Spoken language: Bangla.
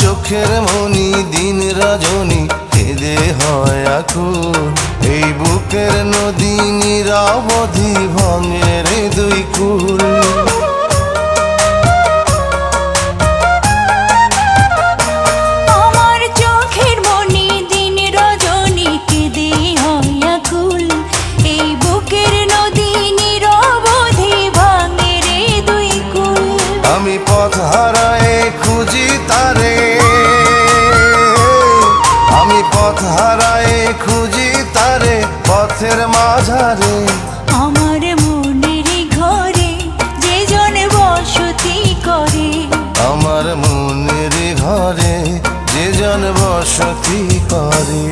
চোখের মনি দিন রজনী কেঁদে হয় আকুল। এই বুকের নদী নিরবধি ভাঙে রে দুই কুল। আমার চোখের মনি দিন রজনী কেঁদে হয় আকুল। এই বুকের নদী নিরবধি ভাঙে রে দুই কুল। আমি পথ হারায়ে খুঁজি তারে, আমি পথ হারায়ে খুঁজি তারে পথের মাঝারে। আমার মনের ঘরে যে জন বসতি করে, আমার মনের ঘরে যে জন বসতি করে।